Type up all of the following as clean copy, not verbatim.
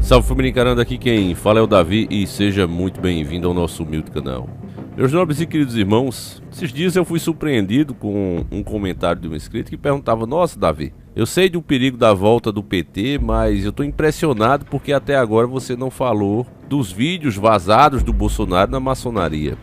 Salve família encarando, aqui quem fala é o Davi e seja muito bem-vindo ao nosso humilde canal. Meus nobres e queridos irmãos, esses dias eu fui surpreendido com um comentário de um inscrito que perguntava: nossa Davi, eu sei do perigo da volta do PT, mas eu tô impressionado porque até agora você não falou dos vídeos vazados do Bolsonaro na maçonaria.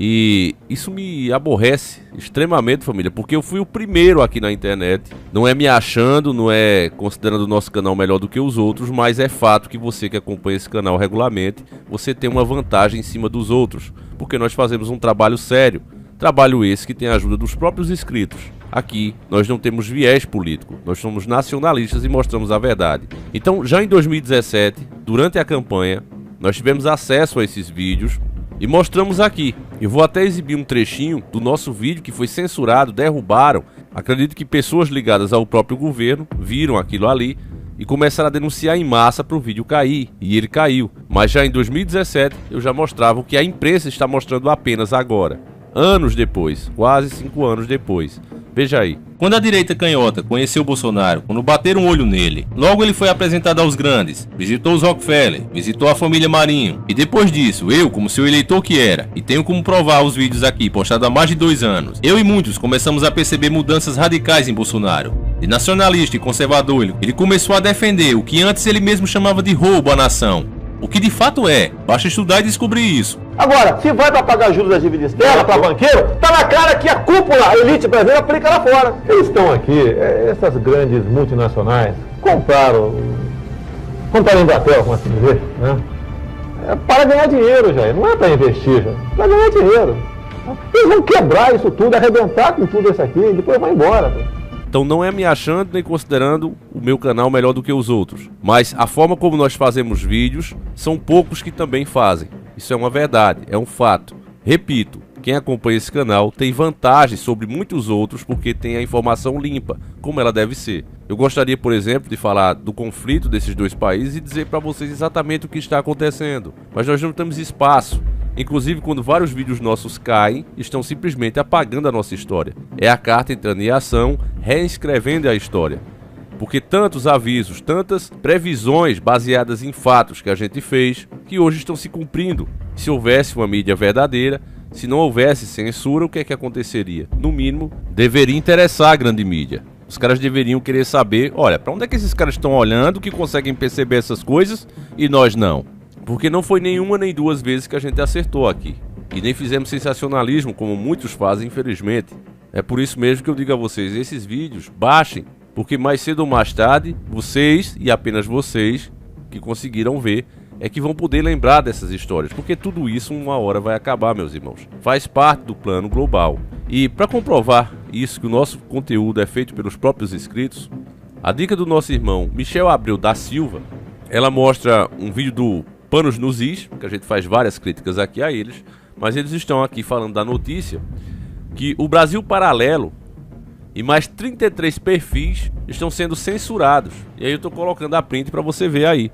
E isso me aborrece extremamente, família, porque eu fui o primeiro aqui na internet. Não é me achando, não é considerando o nosso canal melhor do que os outros, mas é fato que você que acompanha esse canal regularmente, você tem uma vantagem em cima dos outros, porque nós fazemos um trabalho sério. Trabalho esse que tem a ajuda dos próprios inscritos. Aqui nós não temos viés político, nós somos nacionalistas e mostramos a verdade. Então, já em 2017, durante a campanha, nós tivemos acesso a esses vídeos e mostramos aqui. Eu vou até exibir um trechinho do nosso vídeo que foi censurado, derrubaram. Acredito que pessoas ligadas ao próprio governo viram aquilo ali e começaram a denunciar em massa para o vídeo cair, e ele caiu. Mas já em 2017 eu já mostrava o que a imprensa está mostrando apenas agora, anos depois, quase 5 anos depois. Veja aí. Quando a direita canhota conheceu Bolsonaro, quando bateram um olho nele, logo ele foi apresentado aos grandes, visitou os Rockefeller, visitou a família Marinho, e depois disso, eu, como seu eleitor que era, e tenho como provar os vídeos aqui postados há mais de 2 anos, eu e muitos começamos a perceber mudanças radicais em Bolsonaro. De nacionalista e conservador, ele começou a defender o que antes ele mesmo chamava de roubo à nação. O que de fato é, basta estudar e descobrir isso. Agora, se vai para pagar juros das dívidas externas, para banqueiro, tá na cara que a cúpula, a elite brasileira aplica lá fora. Eles estão aqui, essas grandes multinacionais, compraram a Embratel, como assim dizer, né? Para ganhar dinheiro já, não é para investir já, para ganhar dinheiro. Eles vão quebrar isso tudo, arrebentar com tudo isso aqui, e depois vai embora. Então não é me achando nem considerando o meu canal melhor do que os outros, mas a forma como nós fazemos vídeos, são poucos que também fazem. Isso é uma verdade, é um fato. Repito, quem acompanha esse canal tem vantagem sobre muitos outros porque tem a informação limpa, como ela deve ser. Eu gostaria, por exemplo, de falar do conflito desses dois países e dizer para vocês exatamente o que está acontecendo, mas nós não temos espaço. Inclusive, quando vários vídeos nossos caem, estão simplesmente apagando a nossa história. É a carta entrando em ação, reescrevendo a história. Porque tantos avisos, tantas previsões baseadas em fatos que a gente fez, que hoje estão se cumprindo. Se houvesse uma mídia verdadeira, se não houvesse censura, o que é que aconteceria? No mínimo, deveria interessar a grande mídia. Os caras deveriam querer saber, olha, para onde é que esses caras estão olhando que conseguem perceber essas coisas e nós não? Porque não foi nenhuma nem 2 vezes que a gente acertou aqui. E nem fizemos sensacionalismo, como muitos fazem, infelizmente. É por isso mesmo que eu digo a vocês, esses vídeos, baixem. Porque mais cedo ou mais tarde, vocês, e apenas vocês, que conseguiram ver, é que vão poder lembrar dessas histórias. Porque tudo isso uma hora vai acabar, meus irmãos. Faz parte do plano global. E para comprovar isso, que o nosso conteúdo é feito pelos próprios inscritos, a dica do nosso irmão Michel Abreu da Silva, ela mostra um vídeo do Panos nos Is, que a gente faz várias críticas aqui a eles, mas eles estão aqui falando da notícia que o Brasil Paralelo e mais 33 perfis estão sendo censurados. E aí eu tô colocando a print para você ver aí.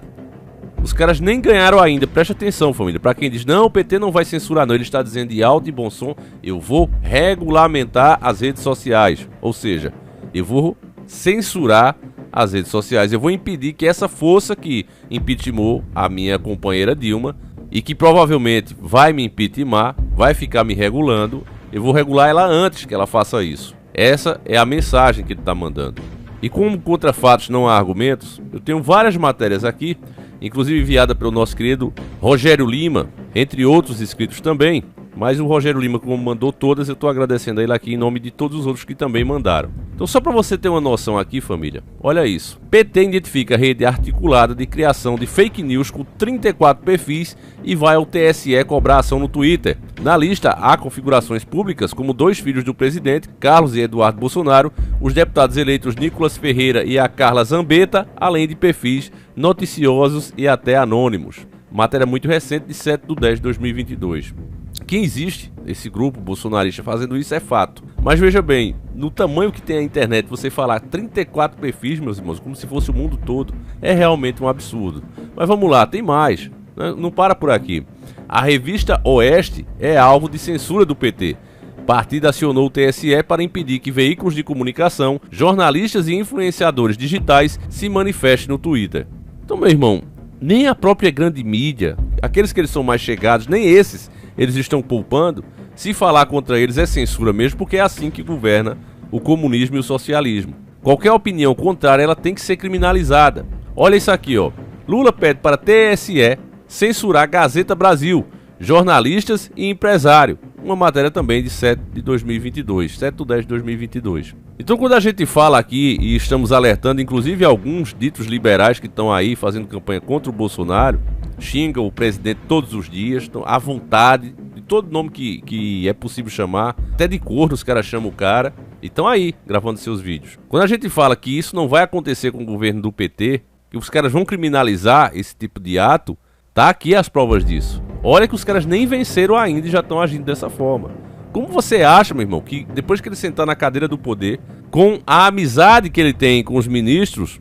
Os caras nem ganharam ainda, preste atenção, família. Para quem diz, não, o PT não vai censurar, não, ele está dizendo de alto e bom som, eu vou regulamentar as redes sociais. Ou seja, eu vou censurar as redes sociais. Eu vou impedir que essa força que impeachmentou a minha companheira Dilma e que provavelmente vai me impeachmentar, vai ficar me regulando, eu vou regular ela antes que ela faça isso. Essa é a mensagem que ele está mandando. E como contra fatos não há argumentos, eu tenho várias matérias aqui, inclusive enviada pelo nosso querido Rogério Lima, entre outros inscritos também. Mas o Rogério Lima, como mandou todas, eu estou agradecendo a ele aqui em nome de todos os outros que também mandaram. Então só para você ter uma noção aqui, família, olha isso. PT identifica a rede articulada de criação de fake news com 34 perfis e vai ao TSE cobrar ação no Twitter. Na lista há configurações públicas como 2 filhos do presidente, Carlos e Eduardo Bolsonaro, os deputados eleitos Nicolas Ferreira e a Carla Zambetta, além de perfis noticiosos e até anônimos. Matéria muito recente de 7/10/2022. Que existe esse grupo bolsonarista fazendo isso é fato. Mas veja bem, no tamanho que tem a internet, você falar 34 perfis, meus irmãos, como se fosse o mundo todo, é realmente um absurdo. Mas vamos lá, tem mais, né? Não para por aqui. A revista Oeste é alvo de censura do PT. Partido acionou o TSE para impedir que veículos de comunicação, jornalistas e influenciadores digitais se manifestem no Twitter. Então, meu irmão, nem a própria grande mídia, aqueles que eles são mais chegados, nem esses eles estão poupando. Se falar contra eles é censura mesmo, porque é assim que governa o comunismo e o socialismo. Qualquer opinião contrária, ela tem que ser criminalizada. Olha isso aqui, ó. Lula pede para TSE censurar Gazeta Brasil, jornalistas e empresário. Uma matéria também de 7 de 2022, 7/10 de 2022. Então, quando a gente fala aqui e estamos alertando, inclusive alguns ditos liberais que estão aí fazendo campanha contra o Bolsonaro, xingam o presidente todos os dias, estão à vontade, de todo nome que é possível chamar, até de corno os caras chamam o cara, e estão aí gravando seus vídeos. Quando a gente fala que isso não vai acontecer com o governo do PT, que os caras vão criminalizar esse tipo de ato, tá aqui as provas disso. Olha que os caras nem venceram ainda e já estão agindo dessa forma. Como você acha, meu irmão, que depois que ele sentar na cadeira do poder, com a amizade que ele tem com os ministros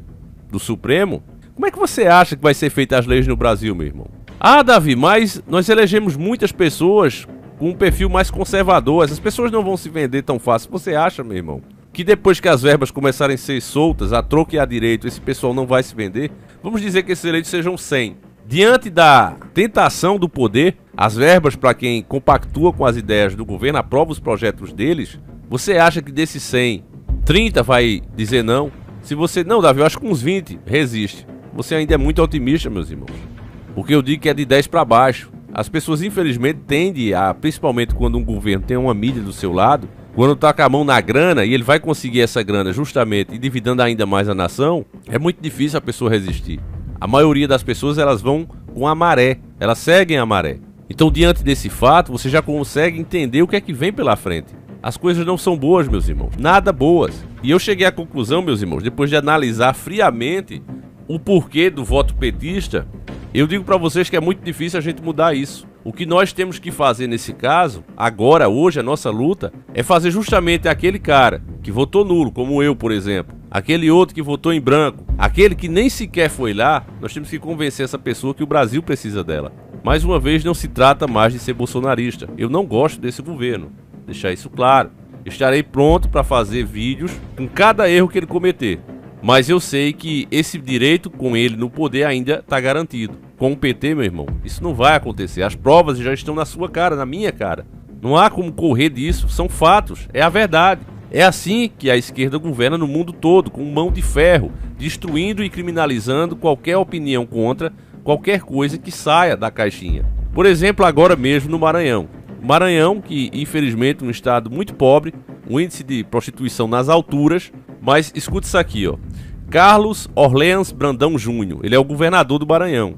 do Supremo, como é que você acha que vai ser feitas as leis no Brasil, meu irmão? Ah, Davi, mas nós elegemos muitas pessoas com um perfil mais conservador. Essas pessoas não vão se vender tão fácil. Você acha, meu irmão, que depois que as verbas começarem a ser soltas, a troco e a direito, esse pessoal não vai se vender? Vamos dizer que esses eleitos sejam 100. Diante da tentação do poder, as verbas para quem compactua com as ideias do governo, aprova os projetos deles, você acha que desses 100, 30 vai dizer não? Se você... Não, Davi, eu acho que uns 20 resiste. Você ainda é muito otimista, meus irmãos. Porque eu digo que é de 10 para baixo. As pessoas, infelizmente, tendem a, principalmente quando um governo tem uma mídia do seu lado, quando tá com a mão na grana e ele vai conseguir essa grana justamente endividando ainda mais a nação, é muito difícil a pessoa resistir. A maioria das pessoas, elas vão com a maré, elas seguem a maré. Então, diante desse fato, você já consegue entender o que é que vem pela frente. As coisas não são boas, meus irmãos, nada boas. E eu cheguei à conclusão, meus irmãos, depois de analisar friamente o porquê do voto petista, eu digo para vocês que é muito difícil a gente mudar isso. O que nós temos que fazer nesse caso, agora, hoje, a nossa luta, é fazer justamente aquele cara que votou nulo, como eu, por exemplo, aquele outro que votou em branco, aquele que nem sequer foi lá, nós temos que convencer essa pessoa que o Brasil precisa dela. Mais uma vez, não se trata mais de ser bolsonarista. Eu não gosto desse governo, deixar isso claro. Estarei pronto para fazer vídeos com cada erro que ele cometer. Mas eu sei que esse direito com ele no poder ainda está garantido. Com o PT, meu irmão, isso não vai acontecer. As provas já estão na sua cara, na minha cara. Não há como correr disso, são fatos, é a verdade. É assim que a esquerda governa no mundo todo, com mão de ferro, destruindo e criminalizando qualquer opinião contra qualquer coisa que saia da caixinha. Por exemplo, agora mesmo no Maranhão. Maranhão, que infelizmente é um estado muito pobre, um índice de prostituição nas alturas, mas escuta isso aqui, ó. Carlos Orleans Brandão Júnior, ele é o governador do Maranhão.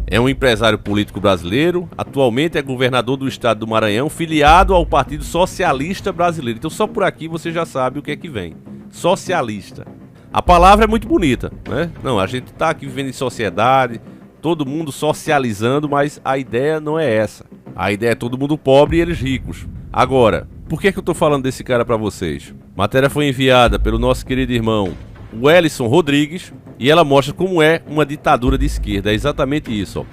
É um empresário político brasileiro, atualmente é governador do estado do Maranhão, filiado ao Partido Socialista Brasileiro. Então só por aqui você já sabe o que é que vem. Socialista. A palavra é muito bonita, né? Não, a gente tá aqui vivendo em sociedade, todo mundo socializando, mas a ideia não é essa. A ideia é todo mundo pobre e eles ricos. Agora, por que eu tô falando desse cara pra vocês? A matéria foi enviada pelo nosso querido irmão Wellison Rodrigues e ela mostra como é uma ditadura de esquerda. É exatamente isso, ó.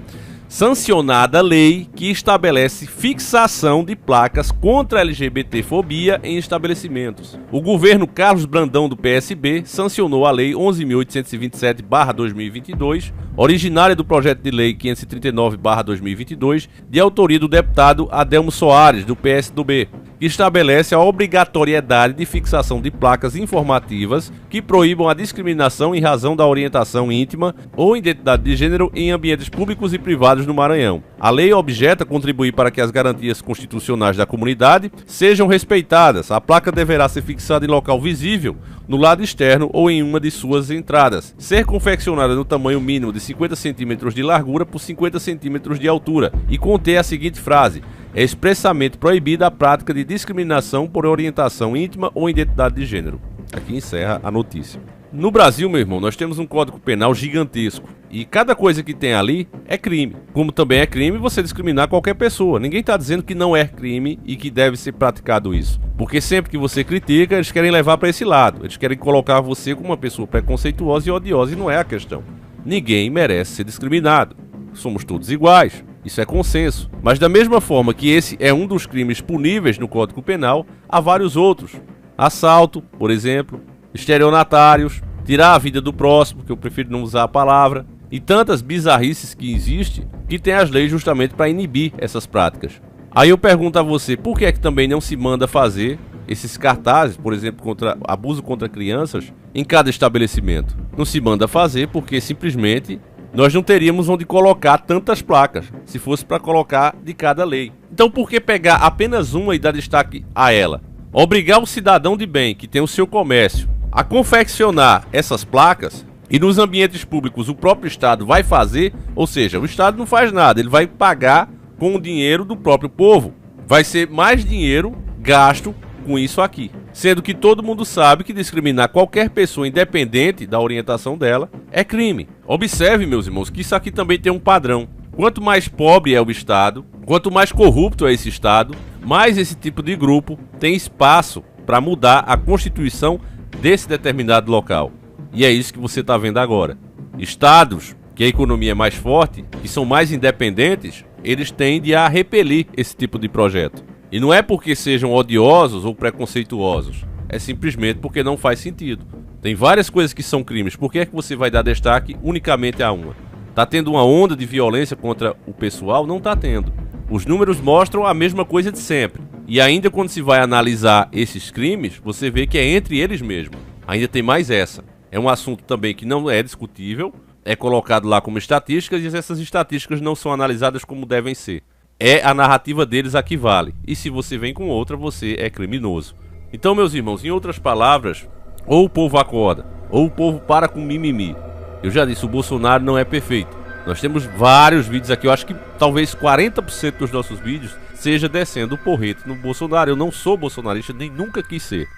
Sancionada a lei que estabelece fixação de placas contra a LGBTfobia em estabelecimentos. O governo Carlos Brandão do PSB sancionou a lei 11.827/2022, originária do projeto de lei 539/2022, de autoria do deputado Adelmo Soares, do PSDB, que estabelece a obrigatoriedade de fixação de placas informativas que proíbam a discriminação em razão da orientação íntima ou identidade de gênero em ambientes públicos e privados no Maranhão. A lei objeta contribuir para que as garantias constitucionais da comunidade sejam respeitadas. A placa deverá ser fixada em local visível, no lado externo ou em uma de suas entradas. Ser confeccionada no tamanho mínimo de 50 centímetros de largura por 50 centímetros de altura e conter a seguinte frase: é expressamente proibida a prática de discriminação por orientação íntima ou identidade de gênero. Aqui encerra a notícia. No Brasil, meu irmão, nós temos um código penal gigantesco e cada coisa que tem ali é crime. Como também é crime você discriminar qualquer pessoa. Ninguém está dizendo que não é crime e que deve ser praticado isso. Porque sempre que você critica, eles querem levar para esse lado. Eles querem colocar você como uma pessoa preconceituosa e odiosa, e não é a questão. Ninguém merece ser discriminado. Somos todos iguais. Isso é consenso. Mas da mesma forma que esse é um dos crimes puníveis no Código Penal, há vários outros. Assalto, por exemplo, estelionatários, tirar a vida do próximo, que eu prefiro não usar a palavra, e tantas bizarrices que existem, que tem as leis justamente para inibir essas práticas. Aí eu pergunto a você, por que é que também não se manda fazer esses cartazes, por exemplo, contra abuso contra crianças, em cada estabelecimento? Não se manda fazer porque simplesmente nós não teríamos onde colocar tantas placas, se fosse para colocar de cada lei. Então por que pegar apenas uma e dar destaque a ela? Obrigar o cidadão de bem, que tem o seu comércio, a confeccionar essas placas, e nos ambientes públicos o próprio Estado vai fazer, ou seja, o Estado não faz nada, ele vai pagar com o dinheiro do próprio povo. Vai ser mais dinheiro gasto com isso aqui. Sendo que todo mundo sabe que discriminar qualquer pessoa independente da orientação dela é crime. Observe, meus irmãos, que isso aqui também tem um padrão. Quanto mais pobre é o Estado, quanto mais corrupto é esse Estado, mais esse tipo de grupo tem espaço para mudar a Constituição desse determinado local. E é isso que você está vendo agora. Estados que a economia é mais forte, que são mais independentes, eles tendem a repelir esse tipo de projeto. E não é porque sejam odiosos ou preconceituosos, é simplesmente porque não faz sentido. Tem várias coisas que são crimes, por que é que você vai dar destaque unicamente a uma? Tá tendo uma onda de violência contra o pessoal? Não tá tendo. Os números mostram a mesma coisa de sempre. E ainda quando se vai analisar esses crimes, você vê que é entre eles mesmos. Ainda tem mais essa. É um assunto também que não é discutível, é colocado lá como estatísticas e essas estatísticas não são analisadas como devem ser. É a narrativa deles a que vale. E se você vem com outra, você é criminoso. Então, meus irmãos, em outras palavras, ou o povo acorda, ou o povo para com mimimi. Eu já disse, o Bolsonaro não é perfeito. Nós temos vários vídeos aqui, eu acho que talvez 40% dos nossos vídeos seja descendo o porrete no Bolsonaro. Eu não sou bolsonarista, nem nunca quis ser.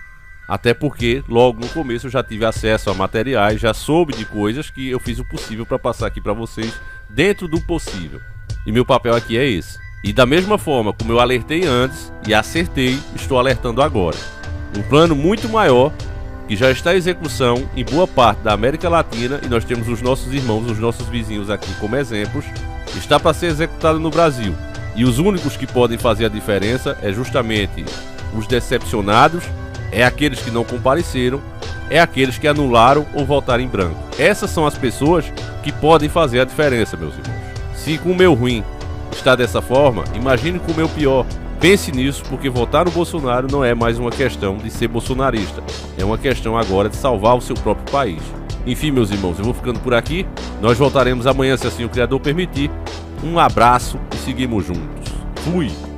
Até porque, logo no começo, eu já tive acesso a materiais, já soube de coisas que eu fiz o possível para passar aqui para vocês, dentro do possível. E meu papel aqui é esse. E da mesma forma como eu alertei antes e acertei, estou alertando agora. Um plano muito maior, que já está em execução em boa parte da América Latina, e nós temos os nossos irmãos, os nossos vizinhos aqui como exemplos, está para ser executado no Brasil. E os únicos que podem fazer a diferença é justamente os decepcionados, é aqueles que não compareceram, é aqueles que anularam ou votaram em branco. Essas são as pessoas que podem fazer a diferença, meus irmãos. Se com o meu ruim está dessa forma, imagine com o meu pior. Pense nisso, porque votar no Bolsonaro não é mais uma questão de ser bolsonarista. É uma questão agora de salvar o seu próprio país. Enfim, meus irmãos, eu vou ficando por aqui. Nós voltaremos amanhã, se assim o Criador permitir. Um abraço e seguimos juntos. Fui!